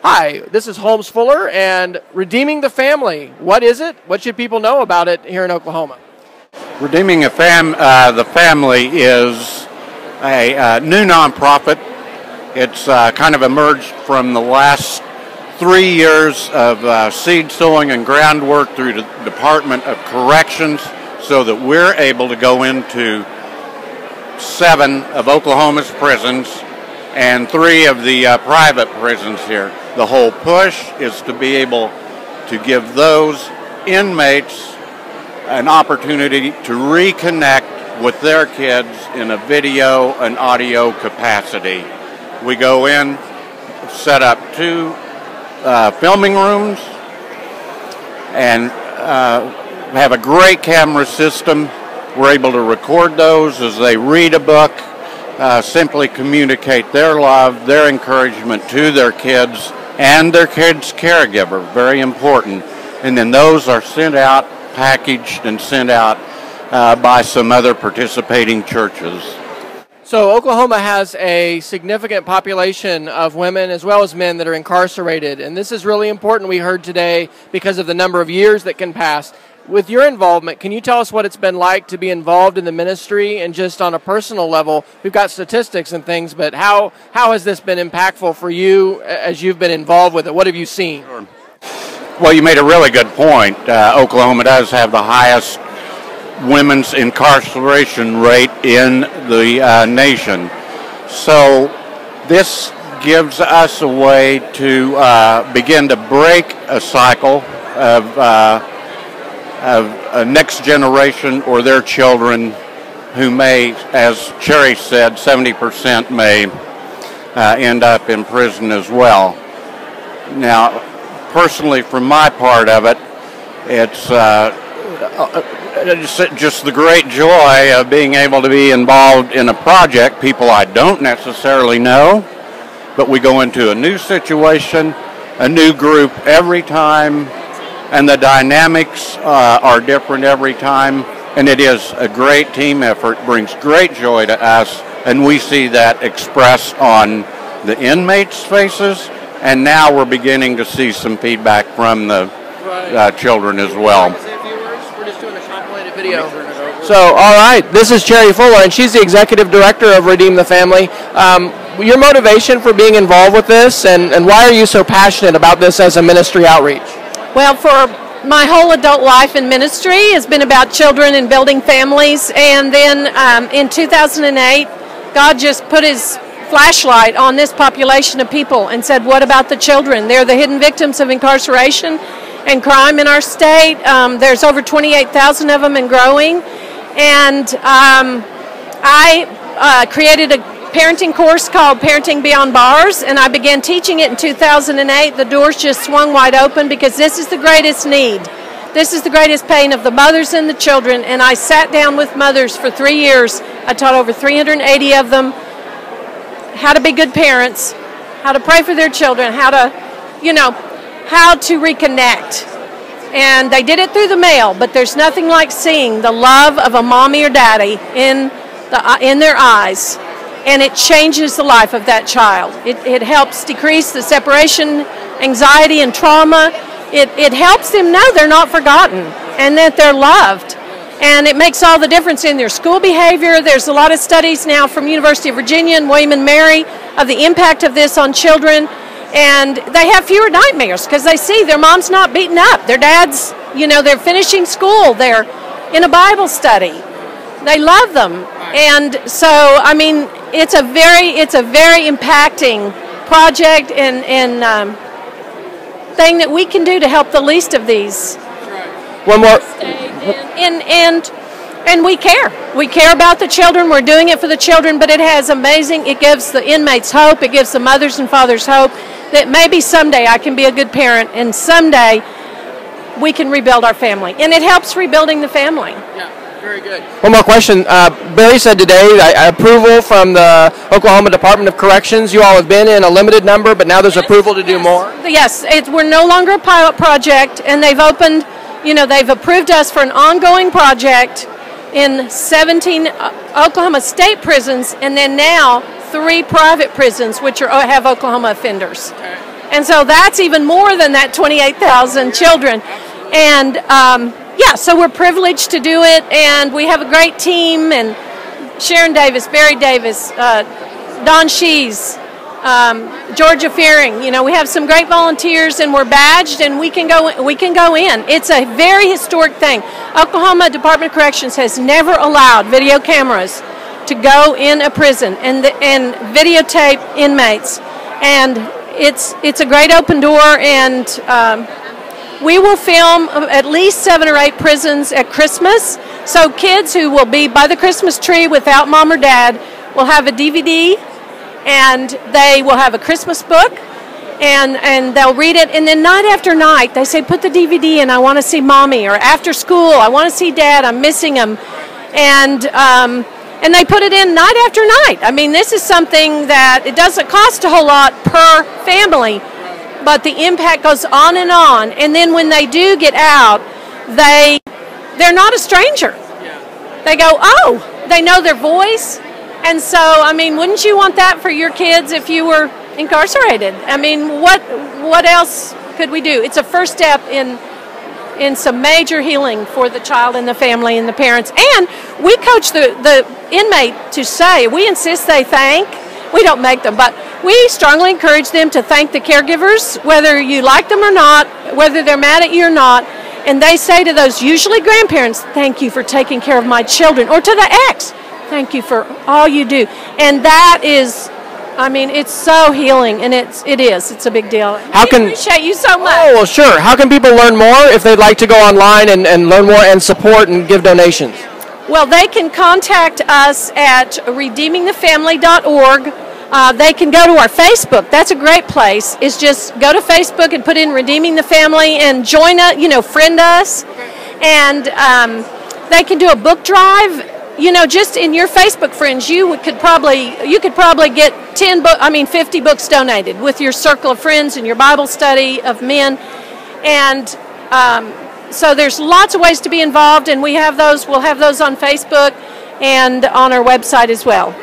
Hi, this is Holmes Fuller and Redeeming the Family. What is it? What should people know about it here in Oklahoma? Redeeming the Family is a new nonprofit. It's kind of emerged from the last 3 years of seed sowing and groundwork through the Department of Corrections so that we're able to go into 7 of Oklahoma's prisons and 3 of the private prisons here. The whole push is to be able to give those inmates an opportunity to reconnect with their kids in a video and audio capacity. We go in, set up 2 filming rooms, and have a great camera system. We're able to record those as they read a book, simply communicate their love, their encouragement to their kids and their kids' caregiver, very important. And then those are sent out, packaged, and sent out by some other participating churches. So Oklahoma has a significant population of women as well as men that are incarcerated, and this is really important, we heard today, because of the number of years that can pass. With your involvement, can you tell us what it's been like to be involved in the ministry and just on a personal level? We've got statistics and things, but how has this been impactful for you as you've been involved with it? What have you seen? Sure. Well, you made a really good point. Oklahoma does have the highest women's incarceration rate in the nation. So this gives us a way to begin to break a cycle of a next generation or their children who may, as Cheri said, 70% may end up in prison as well. Now, personally, from my part of it, it's just the great joy of being able to be involved in a project, people I don't necessarily know, but we go into a new situation, a new group every time, and the dynamics are different every time, and it is a great team effort, brings great joy to us, and we see that expressed on the inmates' faces, and now we're beginning to see some feedback from the children as well. We're just doing a compilated video. So, all right, this is Cheri Fuller, and she's the executive director of Redeem the Family. Your motivation for being involved with this, and why are you so passionate about this as a ministry outreach? Well, for my whole adult life in ministry has been about children and building families, and then in 2008, God just put his flashlight on this population of people and said, what about the children? They're the hidden victims of incarceration and crime in our state. There's over 28,000 of them and growing, and I created a parenting course called Parenting Beyond Bars, and I began teaching it in 2008. The doors just swung wide open because this is the greatest need. This is the greatest pain of the mothers and the children, and I sat down with mothers for 3 years. I taught over 380 of them how to be good parents, how to pray for their children, how to reconnect. And they did it through the mail, but there's nothing like seeing the love of a mommy or daddy in their eyes. And it changes the life of that child. It helps decrease the separation anxiety and trauma. It helps them know they're not forgotten and that they're loved. And it makes all the difference in their school behavior. There's a lot of studies now from University of Virginia and William and Mary of the impact of this on children. And they have fewer nightmares because they see their mom's not beaten up. Their dad's, they're finishing school. They're in a Bible study. They love them. And so, it's a very impacting project and thing that we can do to help the least of these. One more. And we care. We care about the children. We're doing it for the children, but it gives the inmates hope. It gives the mothers and fathers hope that maybe someday I can be a good parent and someday we can rebuild our family. And it helps rebuilding the family. Yeah. Very good. One more question. Barry said today approval from the Oklahoma Department of Corrections. You all have been in a limited number, but now there's approval to do more? Yes. We're no longer a pilot project, and they've opened, they've approved us for an ongoing project in 17 Oklahoma state prisons, and then now 3 private prisons, which have Oklahoma offenders. Okay. And so that's even more than that 28,000 children. And yeah, so we're privileged to do it, and we have a great team, and Sharon Davis, Barry Davis, Don Shees, Georgia Fearing. You know, we have some great volunteers, and we're badged, and we can go in. It's a very historic thing. Oklahoma Department of Corrections has never allowed video cameras to go in a prison and videotape inmates, and it's a great open door. And we will film at least 7 or 8 prisons at Christmas. So kids who will be by the Christmas tree without mom or dad will have a DVD, and they will have a Christmas book, and they'll read it. And then night after night, they say, put the DVD in, I want to see mommy. Or after school, I want to see dad, I'm missing him. And they put it in night after night. I mean, this is something that it doesn't cost a whole lot per family, but the impact goes on. And then when they do get out, they're not a stranger. They go, oh, they know their voice. And so, I mean, wouldn't you want that for your kids if you were incarcerated? I mean, what else could we do? It's a first step in some major healing for the child and the family and the parents. And we coach the inmate to say, we insist they thank. We don't make them, but we strongly encourage them to thank the caregivers, whether you like them or not, whether they're mad at you or not. And they say to those, usually grandparents, thank you for taking care of my children. Or to the ex, thank you for all you do. And that is, I mean, it's so healing, and it's a big deal. I appreciate you so much. Oh, well, sure. How can people learn more if they'd like to go online and learn more and support and give donations? Well, they can contact us at redeemingthefamily.org. They can go to our Facebook. That's a great place. Is just go to Facebook and put in Redeeming the Family and join us, friend us. And they can do a book drive. Just in your Facebook friends, you could probably get 50 books donated with your circle of friends and your Bible study of men. And so there's lots of ways to be involved, and we'll have those on Facebook and on our website as well.